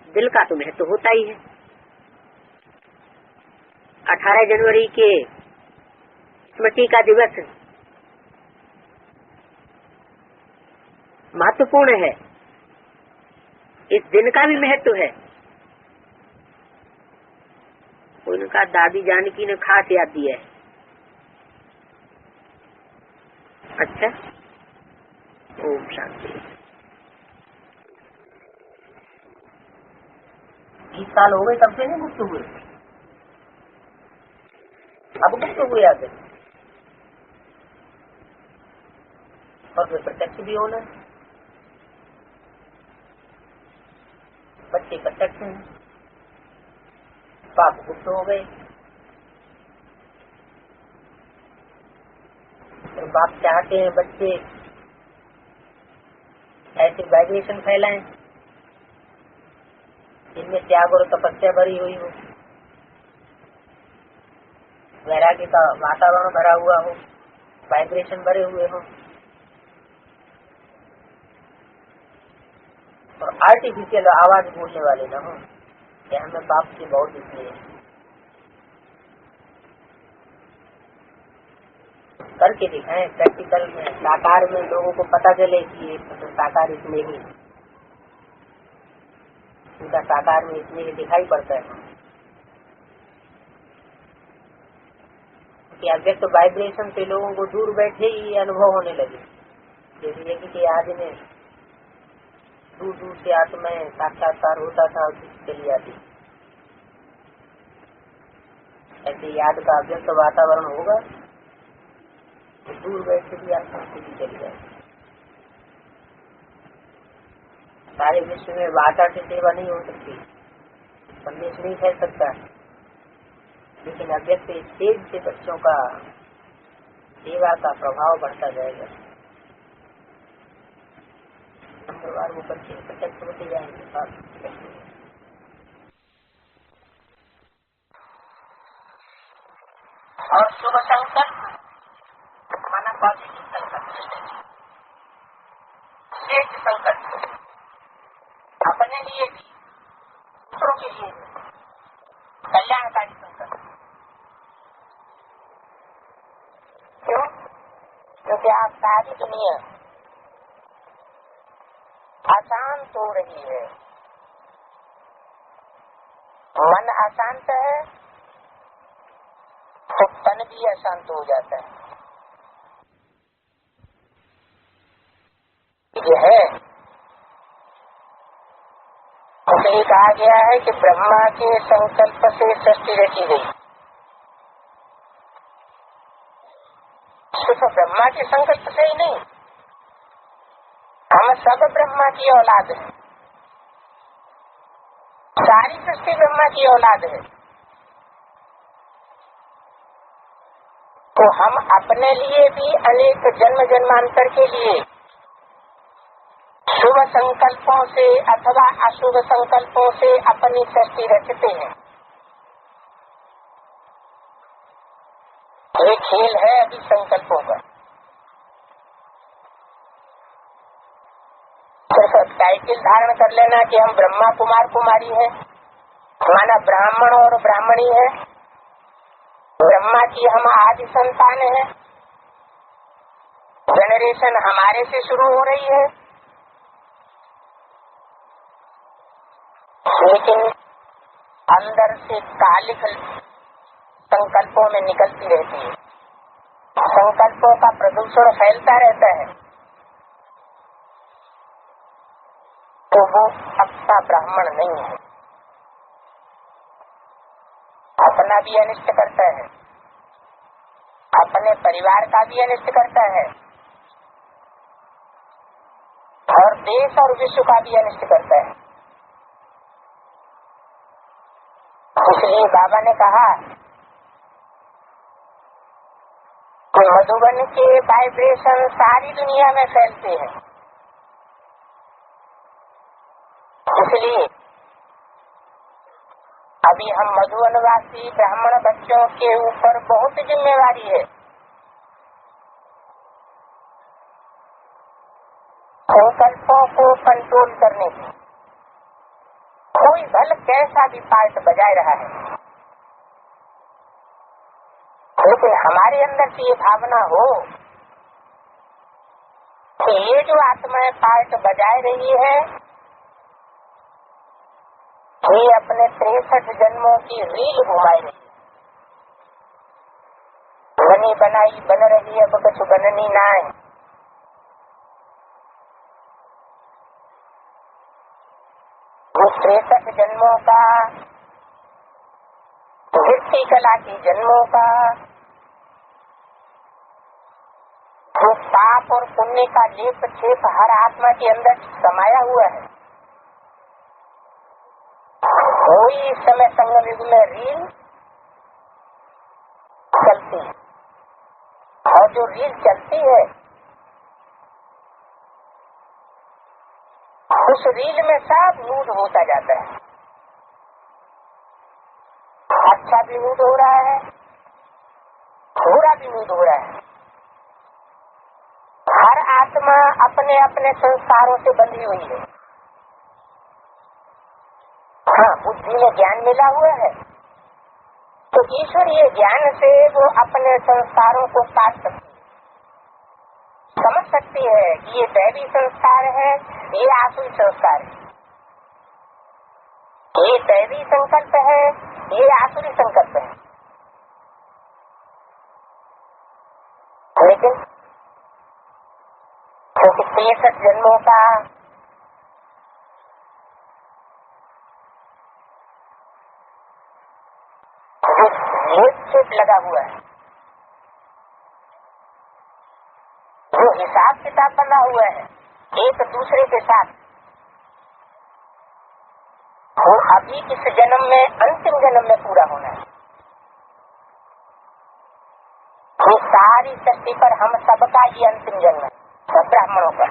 Speaker 2: दिल का तो महत्व होता ही है। 18 जनवरी के स्मृति का दिवस महत्वपूर्ण है, इस दिन का भी महत्व है। उनका दादी जानकी ने खास याद दिया है। अच्छा, ओम शांति। 20 साल हो गए तब से नहीं गुप्त हुए, अब गुप्त हुए आगे, और फिर प्रत्यक्ष भी होना। बच्चे प्रत्यक्ष हैं, पाप गुप्त हो गए। तो बाप चाहते हैं बच्चे ऐसे वाइब्रेशन फैलाएं जिनमें त्याग और तपस्या भरी हुई हो, वैराग्य का वातावरण भरा हुआ हो, वाइब्रेशन भरे हुए हो, और आर्टिफिशियल आवाज बोलने वाले न हो कि हमें बाप की बहुत इसलिए करके दिखाएं प्रैक्टिकल में, साकार में लोगों को पता चले कि ये साकार इसमें ही, उनका साकार में इसमें ही दिखाई पड़ता है। कि अव्यक्त वाइब्रेशन से लोगों को दूर बैठे ही अनुभव होने लगे। जैसे कि आज में दूर दूर से आत्माएं साक्षात्कार होता था और चली आती, ऐसे याद का अव्यक्त वातावरण होगा तो दूर बैठे भी आत्मा खुद चली जाए। सारे विश्व में वाचा से सेवा नहीं हो सकती, संदेश नहीं फैल सकता, लेकिन अव्यक्त तेज से बच्चों का सेवा का प्रभाव बढ़ता जाएगा। मंगलवार वो बच्चे प्रत्यक्ष होते जाएंगे। और शुभ संकल्प माना पॉजिटिव संकल्प, श्रेष्ठ संकल्प अपने लिए भी दूसरों के लिए कल्याणकारी संकल्प। क्यों? क्योंकि आप सारी दुनिया अशांत हो रही है, मन अशांत है तो तन भी अशांत हो जाता है। यह है तो कहा गया है कि ब्रह्मा के संकल्प से सृष्टि रची गई। सिर्फ ब्रह्मा के संकल्प से ही नहीं, हम सब ब्रह्मा की औलाद है, सारी सृष्टि ब्रह्मा की औलाद है। तो हम अपने लिए भी अनेक जन्म जन्मांतर के लिए शुभ संकल्पों से अथवा अशुभ संकल्पों से अपनी सृष्टि रचते हैं। ये खेल है अभी संकल्पों का। सिर्फ टाइटल धारण कर लेना कि हम ब्रह्मा कुमार कुमारी है, हमारा ब्राह्मण और ब्राह्मणी है, ब्रह्मा की हम आदि संतान है, जनरेशन हमारे से शुरू हो रही है, लेकिन अंदर से कालिक संकल्पों में निकलती रहती है, संकल्पों का प्रदूषण फैलता रहता है, तो वो सच्चा ब्राह्मण नहीं है, अपना भी अनिष्ट करता है, अपने परिवार का भी अनिष्ट करता है, और देश और विश्व का भी अनिष्ट करता है। इसलिए बाबा ने कहा कि मधुबन के वाइब्रेशन सारी दुनिया में फैलते हैं। इसलिए अभी हम मधुबनवासी ब्राह्मण बच्चों के ऊपर बहुत जिम्मेवारी है। संकल्पों को कंट्रोल करने की। कोई भले कैसा भी पार्ट बजाय रहा है, लेकिन हमारे अंदर से ये भावना हो कि ये जो आत्माएं पार्ट बजाय रही है, ये अपने 63 जन्मों की रील घुमाई रही, बनी बनाई बन रही है, अब कुछ बननी ना है। वो 63 जन्मों का, वृत्ति कला की जन्मों का, जो पाप और पुण्य का लेप छेप हर आत्मा के अंदर समाया हुआ है, कोई इस समय संगम युग में रील चलती है, और जो रील चलती है उस रील में सब नूड होता जाता है। अच्छा भी नूड हो रहा है, बुरा भी नूड हो रहा है। हर आत्मा अपने अपने संस्कारों से बंधी हुई है। हाँ, बुद्धि में ज्ञान मिला हुआ है तो ईश्वरीय ज्ञान से वो अपने संस्कारों को काट सकती है, समझ सकती है कि ये दैवी संस्कार है, ये आसुरी संस्कार है, ये दैवी संकल्प है, ये आसुरी संकल्प है। लेकिन क्योंकि 63 जन्मों का जो लगा हुआ है, जो हिसाब किताब बना हुआ है एक दूसरे के साथ, वो अभी इस जन्म में, अंतिम जन्म में पूरा होना है। ये सारी सृष्टि पर हम सबका ये अंतिम जन्म है, सब ब्राह्मणों का,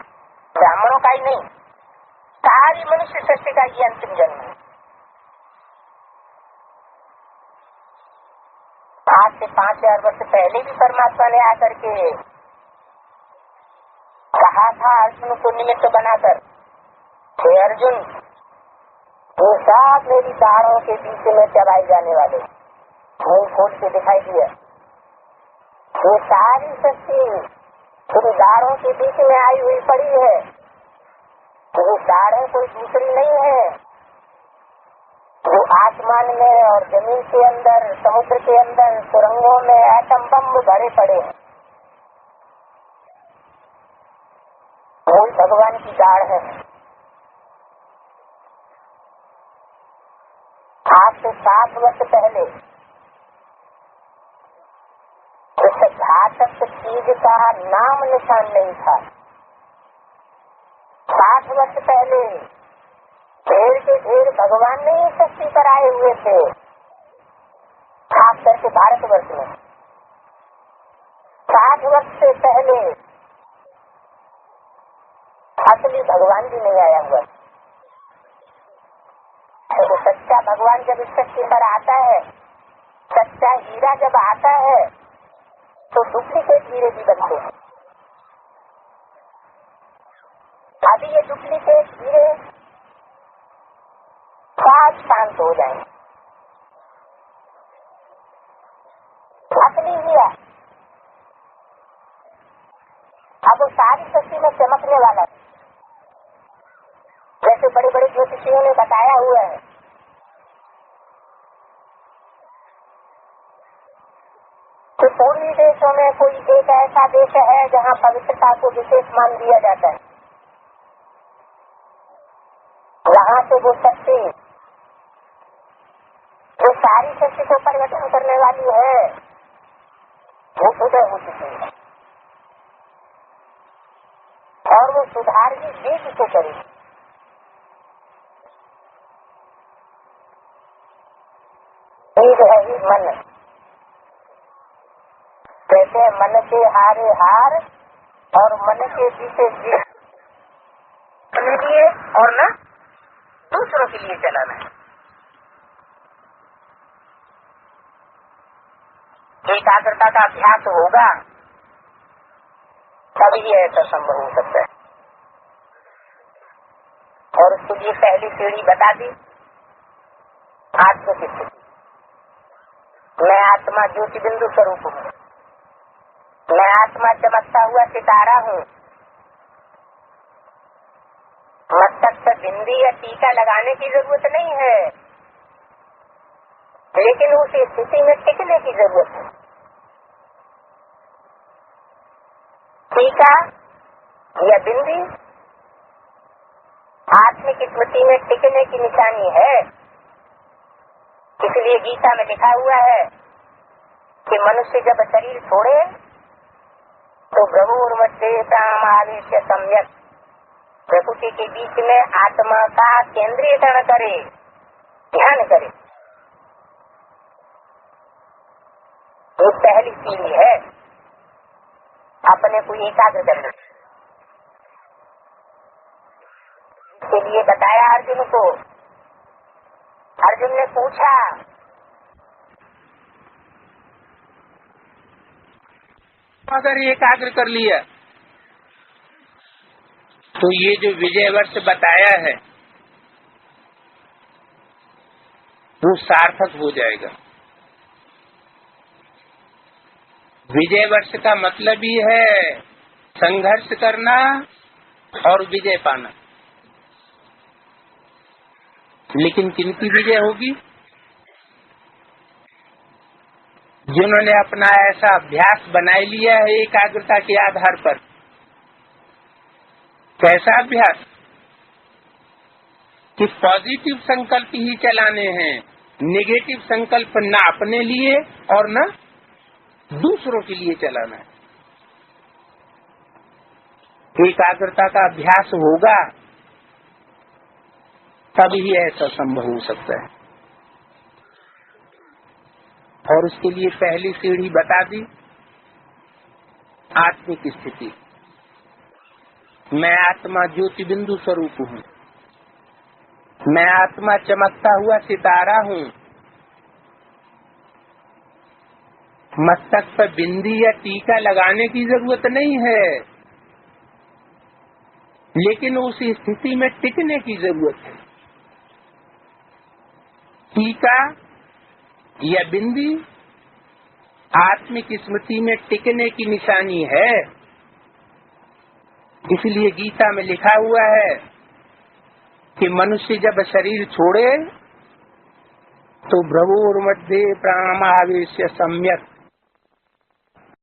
Speaker 2: ब्राह्मणों का ही नहीं, सारी मनुष्य सृष्टि का ये अंतिम जन्म है। आज से 5000 वर्ष पहले भी परमात्मा ने आकर के कहा था अर्जुन को निमित्त बनाकर, हे अर्जुन, ये सब मेरी दाढ़ों के बीच में चबाई जाने वाले, मुंह खोल के दिखाई दिया, ये सारी सृष्टि मेरी दाढ़ों के बीच में आई हुई पड़ी है। ये दाढ़ें कोई दूसरी नहीं है, वो आसमान में और जमीन के अंदर, समुद्र के अंदर, सुरंगों में एटम बम भरे पड़े हैं। वही भगवान की दाढ़ है। आज से 7 वर्ष पहले इस घातक चीज का नाम निशान नहीं था। 60 वर्ष पहले ढेर के ढेर भगवान ने सृष्टि पर आए हुए थे, खास करके भारतवर्ष में। 60 वर्ष से पहले असली भगवान भी नहीं आया हुआ। तो सच्चा भगवान जब इस सृष्टि पर आता है, सच्चा हीरा जब आता है, तो डुप्लीकेट हीरे भी बनते हैं। अभी ये डुप्लीकेट हीरे आज शांत हो जाएंगे। असली हीरा अब वो सारी सृष्टि में चमकने वाला है, जैसे बड़े बड़े ज्योतिषियों ने बताया हुआ है। तो पूर्वी देशों में कोई एक ऐसा देश है जहाँ पवित्रता को विशेष मान दिया जाता है, वहाँ से वो शक्ति जो सारी सृष्टि को परिवर्तन करने वाली है, वो उदय हो चुकी है, और वो सुधार भी देश को करेगी। मन, कहते मन के हारे हार और मन के पीछे जीत, अपने लिए और न दूसरों के लिए चलाना है। एकाग्रता का अभ्यास होगा तभी ऐसा संभव हो सकता है। और उसके लिए पहली सीढ़ी बता दी, आत्म की स्थिति। मैं आत्मा ज्योति बिंदु स्वरूप हूँ, मैं आत्मा चमकता हुआ सितारा हूँ। मस्तक पर बिंदी या टीका लगाने की जरूरत नहीं है, लेकिन उस स्थिति में टिकने की जरूरत है। टीका या बिंदी आत्मिक स्मृति में टिकने की निशानी है। इसलिए गीता में लिखा हुआ है कि मनुष्य जब शरीर छोड़े तो भ्रमर मध्य प्राण आवेश सम्यक, प्रकृति के बीच में आत्मा का केंद्रीकरण करे, ध्यान करे। ये पहली सीढ़ी है, अपने को एकाग्र करना। इसके लिए बताया अर्जुन को। अर्जुन ने पूछा,
Speaker 3: अगर एकाग्र कर लिया तो ये जो विजय वर्ष बताया है वो सार्थक हो जाएगा। विजय वर्ष का मतलब ही है संघर्ष करना और विजय पाना। लेकिन किनकी विजय होगी? जिन्होंने अपना ऐसा अभ्यास बना लिया है एकाग्रता के आधार पर। कैसा अभ्यास? कि पॉजिटिव संकल्प ही चलाने हैं, नेगेटिव संकल्प न अपने लिए और न दूसरों के लिए चलाना है। एकाग्रता का अभ्यास होगा तभी ऐसा संभव हो सकता है। और उसके लिए पहली सीढ़ी बता दी, आत्मिक स्थिति। मैं आत्मा ज्योति बिंदु स्वरूप हूँ, मैं आत्मा चमकता हुआ सितारा हूँ। मस्तक पर बिंदी या टीका लगाने की जरूरत नहीं है, लेकिन उस स्थिति में टिकने की जरूरत है। टीका या बिंदी आत्मिक स्मृति में टिकने की निशानी है। इसलिए गीता में लिखा हुआ है कि मनुष्य जब शरीर छोड़े तो भ्रमर मध्य प्राणावेश सम्यक,